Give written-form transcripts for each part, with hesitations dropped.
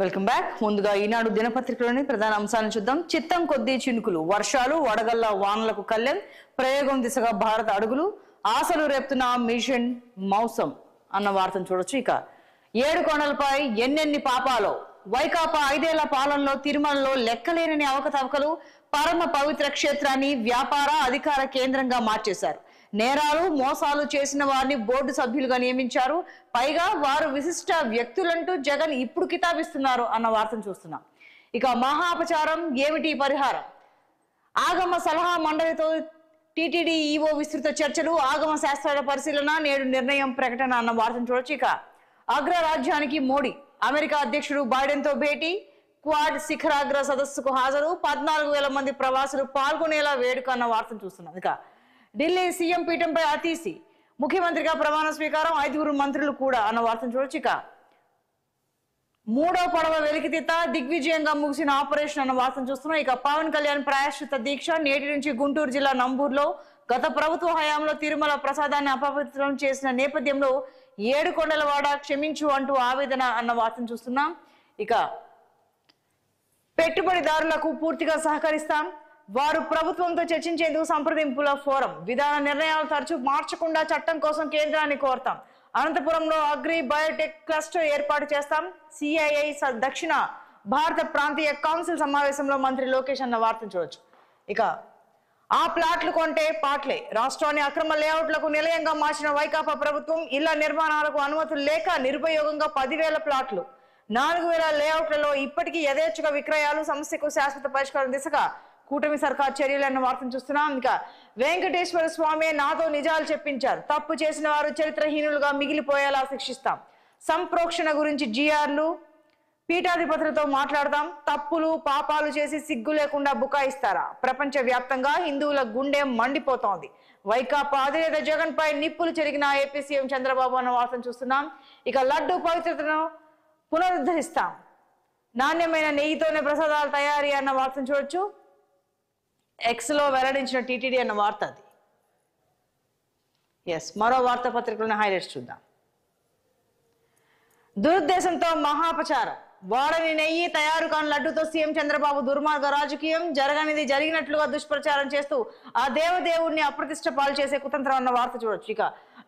Welcome back. ముందుగా ఈనాడు దినపత్రికలోని ప్రధాన అంశాలను చూద్దాం. చిత్తం కొద్దీ చినుకులు, వర్షాలు, వడగళ్ల వానలకు కళ్లెం, ప్రయోగం దిశగా భారత అడుగులు, ఆశలు రేపుతున్న మిషన్ మౌసం అన్న వార్తను చూడొచ్చు. ఇక 7 కొండలపై ఎన్నెన్ని పాపాలో, వైకాపా 5 ఏళ్ల పాలనలో తిరుమలలో లెక్కలేనని అవకతవకలు, పరమ పవిత్ర క్షేత్రాన్ని వ్యాపార అధికార కేంద్రంగా మార్చేశారు. నేరాలు మోసాలు చేసిన వారిని బోర్డు సభ్యులుగా నియమించారు. పైగా వారు విశిష్ట వ్యక్తులంటూ జగన్ ఇప్పుడు కితాబిస్తున్నారు అన్న వార్తను చూస్తున్నాం. ఇక మహాపచారం ఏమిటి పరిహారం, ఆగమ సలహా మండలితో టీటీడీ ఈవో విస్తృత చర్చలు, ఆగమ శాస్త్రాల పరిశీలన, నేడు నిర్ణయం ప్రకటన అన్న వార్తను చూడొచ్చు. ఇక అగ్రరాజ్యానికి మోడీ, అమెరికా అధ్యక్షుడు బైడెన్ తో భేటీ, క్వాడ్ శిఖరాగ్ర సదస్సుకు హాజరు, 14,000 మంది ప్రవాసులు పాల్గొనేలా వేడుక అన్న వార్తను చూస్తున్నాం. ఇక ఢిల్లీ సీఎం పీఠంపై అతీసి, ముఖ్యమంత్రిగా ప్రమాణ స్వీకారం, 5 మంత్రులు కూడా అన్న వార్తను చూడొచ్చు. ఇక 3వ పడవ వెలికితీత, దిగ్విజయంగా ముగిసిన ఆపరేషన్ అన్న వార్తను చూస్తున్నాం. ఇక పవన్ కళ్యాణ్ ప్రాయశ్చిత దీక్ష, నేటి నుంచి గుంటూరు జిల్లా నంబూరులో గత ప్రభుత్వ హయాంలో తిరుమల ప్రసాదాన్ని అపవిత్రం చేసిన నేపథ్యంలో 7 కొండలవాడ క్షమించు అంటూ ఆవేదన అన్న వార్తను చూస్తున్నాం. ఇక పెట్టుబడిదారులకు పూర్తిగా సహకరిస్తాం, వారు ప్రభుత్వంతో చర్చించేందుకు సంప్రదింపుల ఫోరం, విధాన నిర్ణయాలు తరచూ మార్చకుండా చట్టం కోసం కేంద్రాన్ని కోరతాం, అనంతపురంలో అగ్రి బయోటెక్ క్లస్టర్ ఏర్పాటు చేస్తాం, సిఐఐ దక్షిణ భారత ప్రాంతీయ కౌన్సిల్ సమావేశంలో మంత్రి లోకేష్ అన్న వార్తను చూడొచ్చు. ఇక ఆ ప్లాట్లు కొంటే పాట్లే, రాష్ట్రాన్ని అక్రమ లేఅవుట్లకు నిలయంగా మార్చిన వైకాపా ప్రభుత్వం, ఇళ్ల నిర్మాణాలకు అనుమతులు లేక నిరుపయోగంగా 10,000 ప్లాట్లు, 4,000 లేఅవుట్లలో ఇప్పటికీ యథేచ్ఛగా విక్రయాలు, సమస్యకు శాశ్వత పరిష్కారం దిశగా కూటమి సర్కార్ చర్యలు అన్న వార్తను చూస్తున్నాం. ఇంకా వెంకటేశ్వర స్వామి నాతో నిజాలు చెప్పించారు, తప్పు చేసిన వారు చరిత్రహీనులుగా మిగిలిపోయేలా శిక్షిస్తాం, సంప్రోక్షణ గురించి జిఆర్లు పీఠాధిపతులతో మాట్లాడదాం, తప్పులు పాపాలు చేసి సిగ్గు లేకుండా బుకాయిస్తారా, ప్రపంచ వ్యాప్తంగా హిందువుల గుండె మండిపోతోంది, వైకాపా అధినేత జగన్ పై నిప్పులు చెరిగిన ఏపీ సీఎం చంద్రబాబు అన్న వార్తను చూస్తున్నాం. ఇక లడ్డు పవిత్రతను పునరుద్ధరిస్తాం, నాణ్యమైన నెయ్యితోనే ప్రసాదాలు తయారీ అన్న వార్తను చూడొచ్చు. ఎక్స్లో వెల్లడించిన టీటీడీ అన్న వార్త అది. మరో వార్తాపత్రికలోని హైలైట్స్ చూద్దాం. దురుద్దేశంతో మహాపచారం, వాడని నెయ్యి తయారు కాని లడ్డుతో సీఎం చంద్రబాబు దుర్మార్గ రాజకీయం, జరగనిది జరిగినట్లుగా దుష్ప్రచారం చేస్తూ ఆ దేవదేవుడిని అప్రతిష్ట పాలు చేసే కుతంత్రం అన్న వార్త చూడొచ్చు. ఇక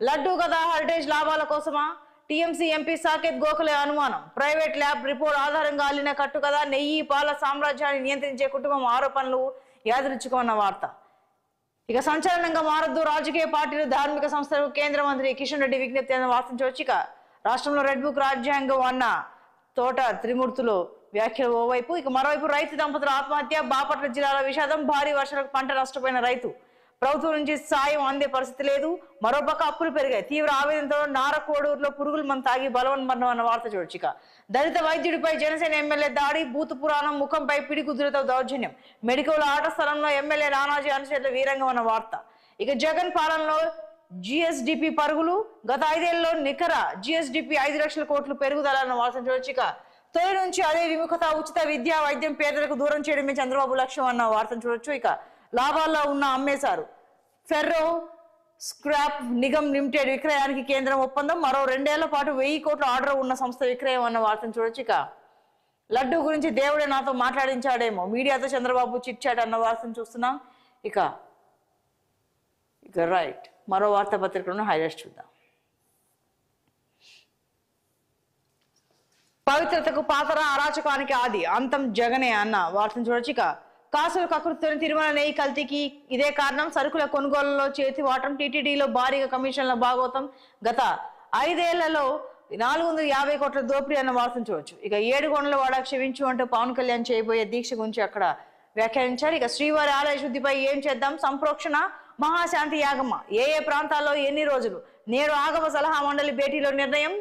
లడ్డు కదా హెరిటేజ్ లాభాల కోసమా, టీఎంసీ ఎంపీ సాకేత్ గోఖలే అనుమానం, ప్రైవేట్ ల్యాబ్ రిపోర్ట్ ఆధారంగా అల్లిన కట్టు కదా, నెయ్యి పాల సామ్రాజ్యాన్ని నియంత్రించే కుటుంబం ఆరోపణలు యాదృచ్ఛికమన్న వార్త. ఇక సంచలనంగా మారద్దు రాజకీయ పార్టీలు, ధార్మిక సంస్థలు, కేంద్ర మంత్రి కిషన్ రెడ్డి విజ్ఞప్తి అన్న వార్తను చూడొచ్చు. ఇక రాష్ట్రంలో రెడ్ బుక్ రాజ్యాంగం అన్న తోట త్రిమూర్తులు వ్యాఖ్యలు ఓవైపు, ఇక మరోవైపు రైతు దంపతుల ఆత్మహత్య, బాపట్ల జిల్లాల విషాదం, భారీ వర్షాలకు పంట నష్టపోయిన రైతు, ప్రభుత్వం నుంచి సాయం అందే పరిస్థితి లేదు, మరోపక్క అప్పులు పెరిగాయి, తీవ్ర ఆవేదనతో నారకోడూరులో పురుగుల మందు తాగి బలవన్మరణం అన్న వార్త చూడొచ్చు. ఇక దళిత వైద్యుడిపై జనసేన ఎమ్మెల్యే దాడి, బూతు పురాణం, ముఖంపై పిడిగుద్దులతో దౌర్జన్యం, మెడికల్ ఆట స్థలంలో ఎమ్మెల్యే నానాజీ అనుచరుల వీరంగం అన్న వార్త. ఇక జగన్ పాలనలో జిఎస్డిపి పరుగులు, గత 5 ఏళ్లలో నికర జిఎస్డిపి 5 లక్షల కోట్లు పెరుగుదల అన్న వార్తను చూడొచ్చు. ఇక తొలి నుంచి అదే విముఖత, ఉచిత విద్యా వైద్యం పేదలకు దూరం చేయడమే చంద్రబాబు లక్ష్యం అన్న వార్తను చూడొచ్చు. ఇక లాభాల్లో ఉన్న అమ్మేశారు, ఫెర్రో స్క్రాప్ నిగమ్ లిమిటెడ్ విక్రయానికి కేంద్రం ఒప్పందం, మరో 2 ఏళ్ల పాటు 1000 కోట్ల ఆర్డర్ ఉన్న సంస్థ విక్రయం అన్న వార్తను చూడొచ్చు. ఇక లడ్డు గురించి దేవుడే నాతో మాట్లాడించాడేమో, మీడియాతో చంద్రబాబు చిట్ చాట్ అన్న వార్తను చూస్తున్నాం. ఇక రైట్, మరో వార్తాపత్రికలను హైలైట్స్ చూద్దాం. పవిత్రతకు పాతర, అరాచకానికి ఆది, అంతం జగనే అన్న వార్తను చూడొచ్చు. ఇక కాసులు కకృతితోని తిరుమల నెయ్యి కల్తీకి ఇదే కారణం, సరుకుల కొనుగోలులో చేతివాటం, టీటీడీలో భారీగా కమిషన్ల భాగోతం, గత 5 ఏళ్లలో 450 కోట్ల దోపిడీ అన్న వార్తను చూడొచ్చు. ఇక 7 కొండలవాడ క్షమించు అంటూ పవన్ కళ్యాణ్ చేయబోయే దీక్ష గురించి అక్కడ వ్యాఖ్యానించారు. ఇక శ్రీవారి ఆలయ శుద్ధిపై ఏం చేద్దాం, సంప్రోక్షణ, మహాశాంతి యాగమ్మ, ఏ ప్రాంతాల్లో ఎన్ని రోజులు, నేడు ఆగమ సలహా మండలి భేటీలో నిర్ణయం,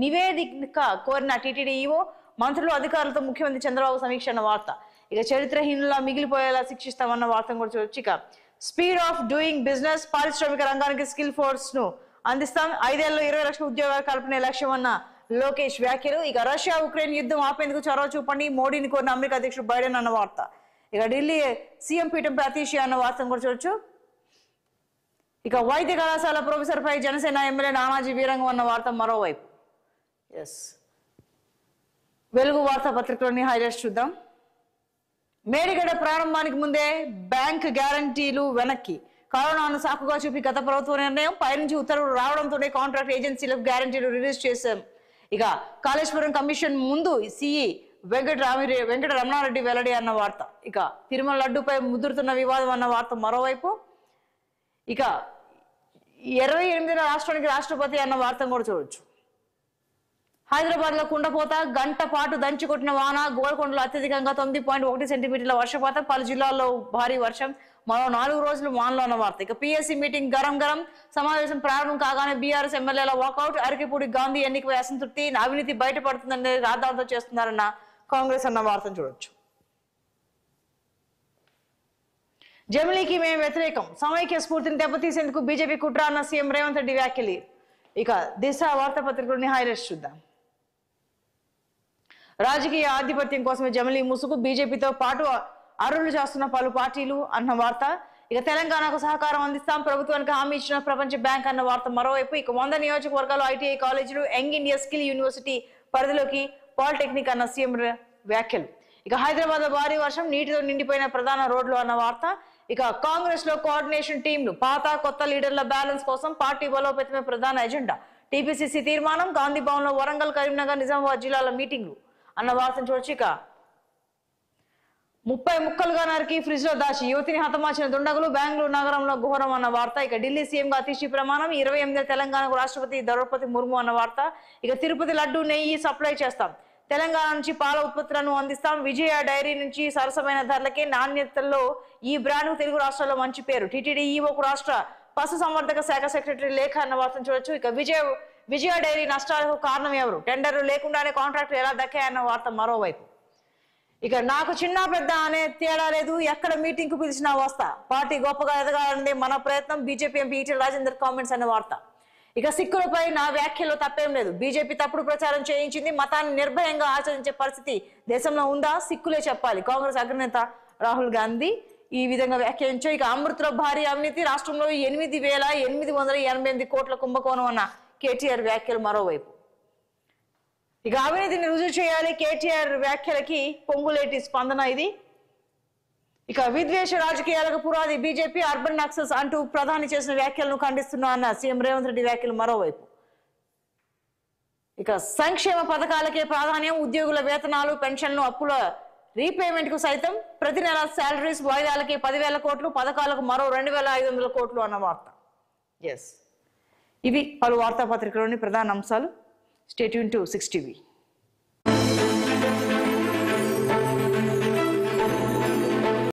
నివేదిక కోరిన టీటీడీ ఈవో, మంత్రులు అధికారులతో ముఖ్యమంత్రి చంద్రబాబు సమీక్ష అన్న వార్త. ఇక చరిత్రహీనులా మిగిలిపోయేలా శిక్షిస్తామన్న వార్తను కూడా చూడొచ్చు. ఇక స్పీడ్ ఆఫ్ డూయింగ్ బిజినెస్, పారిశ్రామిక రంగానికి స్కిల్ ఫోర్స్ ను అందిస్తాం, 5 ఏళ్లలో 20 లక్షల ఉద్యోగాలు కల్పనే లక్ష్యం అన్న లోకేష్ వ్యాఖ్యలు. ఇక రష్యా ఉక్రెయిన్ యుద్ధం ఆపేందుకు చొరవ చూపండి, మోడీని కోరిన అమెరికా అధ్యక్షుడు బైడెన్ అన్న వార్త. ఇక ఢిల్లీ సీఎం పీఠంపై అతీషి అన్న వార్తను కూడా చూడొచ్చు. ఇక వైద్య కళాశాల ప్రొఫెసర్ పై జనసేన ఎమ్మెల్యే నానాజీ వీరంగం అన్న వార్త మరోవైపు. వెలుగు వార్తాపత్రికలోని హైలైట్స్ చూద్దాం. మేడిగడ్డ ప్రారంభానికి ముందే బ్యాంక్ గ్యారంటీలు వెనక్కి. కరోనాను సాకుగా చూపి గత ప్రభుత్వ నిర్ణయం, పైనుంచి ఉత్తర్వులు రావడంతోనే కాంట్రాక్ట్ ఏజెన్సీలకు గ్యారంటీలు రిలీజ్ చేశాం. ఇక కాళేశ్వరం కమిషన్ ముందు సిఈ వెంకట రమణారెడ్డి వెల్లడి అన్న వార్త. ఇక తిరుమల లడ్డుపై ముదురుతున్న వివాదం అన్న వార్త మరోవైపు. ఇక 28న రాష్ట్రానికి రాష్ట్రపతి అన్న వార్త కూడా చూడొచ్చు. హైదరాబాద్ లో కుండపోత, గంట పాటు దంచి కొట్టిన వాన, గోల్కొండలో అత్యధికంగా 9.1 సెంటీమీటర్ల వర్షపాతం, పలు జిల్లాల్లో భారీ వర్షం, మరో 4 రోజులు వానలో అన్న వార్త. ఇక పిఎస్సి మీటింగ్ గరం సమావేశం ప్రారంభం కాగానే బీఆర్ఎస్ ఎమ్మెల్యేల వాకౌట్, అరకిపూడి గాంధీ ఎన్నికపై అసంతృప్తి, అవినీతి బయటపడుతుందని రాద్ధాంతో చేస్తున్నారన్న కాంగ్రెస్ అన్న వార్తను చూడొచ్చు. జమిలీకి మేము వ్యతిరేకం, సమైక్య స్ఫూర్తిని దెబ్బతీసేందుకు బీజేపీ కుట్ర అన్న సీఎం రేవంత్ రెడ్డి వ్యాఖ్యలు. ఇక దిశ వార్తాపత్రికలోని హైలైట్స్ చూద్దాం. రాజకీయ ఆధిపత్యం కోసమే జమిలీ ముసుగు, బీజేపీతో పాటు అరువులు చేస్తున్న పలు పార్టీలు అన్న వార్త. ఇక తెలంగాణకు సహకారం అందిస్తాం, ప్రభుత్వానికి హామీ ఇచ్చిన ప్రపంచ బ్యాంక్ అన్న వార్త మరోవైపు. ఇక 100 నియోజకవర్గాలు ఐటీఐ కాలేజీలు, యంగ్ ఇండియా స్కిల్ యూనివర్సిటీ పరిధిలోకి పాలిటెక్నిక్ అన్న సీఎం వ్యాఖ్యలు. ఇక హైదరాబాద్ లో భారీ వర్షం, నీటితో నిండిపోయిన ప్రధాన రోడ్లు అన్న వార్త. ఇక కాంగ్రెస్ లో కోఆర్డినేషన్ టీంలు, పాత కొత్త లీడర్ల బ్యాలెన్స్ కోసం పార్టీ బలోపేతమే ప్రధాన ఎజెండా, టీపీసీసీ తీర్మానం, గాంధీ భవన్ లో వరంగల్, కరీంనగర్, నిజామాబాద్ జిల్లాల మీటింగ్లు అన్న వార్తను చూడొచ్చు. ఇక 30 ముక్కలుగా నరికి ఫ్రిడ్జ్ లో దాచి యువతిని హతమార్చిన దుండగులు, బెంగళూరు నగరంలో ఘోరం అన్న వార్త. ఇక ఢిల్లీ సీఎం గా అతిశీ ప్రమాణం, 28 తెలంగాణకు రాష్ట్రపతి ద్రౌపది ముర్ము అన్న వార్త. ఇక తిరుపతి లడ్డు నెయ్యి సప్లై చేస్తాం, తెలంగాణ నుంచి పాల ఉత్పత్తులను అందిస్తాం, విజయ డైరీ నుంచి సరసమైన ధరలకే నాణ్యతల్లో ఈ బ్రాండ్ తెలుగు రాష్ట్రాల్లో మంచి పేరు, టీటీడీ ఈవోకు రాష్ట్ర పశు సంవర్ధక శాఖ సెక్రటరీ లేఖ అన్న వార్తను చూడొచ్చు. ఇక విజయ డైరీ నష్టాలకు కారణం ఎవరు, టెండర్లు లేకుండానే కాంట్రాక్టులు ఎలా దక్కాయన్న వార్త మరోవైపు. ఇక నాకు చిన్న పెద్ద అనే తేడా లేదు, ఎక్కడ మీటింగ్ కు పిలిచినా వస్తా, పార్టీ గొప్పగా ఎదగాలనే మన ప్రయత్నం, BJP MP Etela Rajender comments అన్న వార్త. ఇక సిక్కులపై నా వ్యాఖ్యలో తప్పేం లేదు, బీజేపీ తప్పుడు ప్రచారం చేయించింది, మతాన్ని నిర్భయంగా ఆచరించే పరిస్థితి దేశంలో ఉందా, సిక్కులే చెప్పాలి, కాంగ్రెస్ అగ్రనేత రాహుల్ గాంధీ ఈ విధంగా వ్యాఖ్యానించారు. ఇక అమృత్లో భారీ అవినీతి, రాష్ట్రంలో 8,888 కోట్ల కుంభకోణం అన్న కేటీఆర్ వ్యాఖ్యలు మరోవైపు. ఇక అవినీతిని రుజువు చేయాలి, కేటీఆర్ వ్యాఖ్యలకి పొంగులేటి స్పందన ఇది. ఇక విద్వేష రాజకీయాలకు పురాది బీజేపీ, అర్బన్ నక్సల్స్ అంటూ ప్రధాని చేసిన వ్యాఖ్యలను ఖండిస్తున్నా అన్న సీఎం రేవంత్ రెడ్డి వ్యాఖ్యలు మరోవైపు. ఇక సంక్షేమ పథకాలకే ప్రాధాన్యం, ఉద్యోగుల వేతనాలు, పెన్షన్లు, అప్పుల రీపేమెంట్ కు సైతం ప్రతి నెల శాలరీస్ వాయిదాలకి 10,000 కోట్లు, పథకాలకు మరో 2,500 కోట్లు అన్న వార్త. ఇవి పలు వార్తాపత్రికలోని ప్రధాన అంశాలు. Stay tune to 6 TV.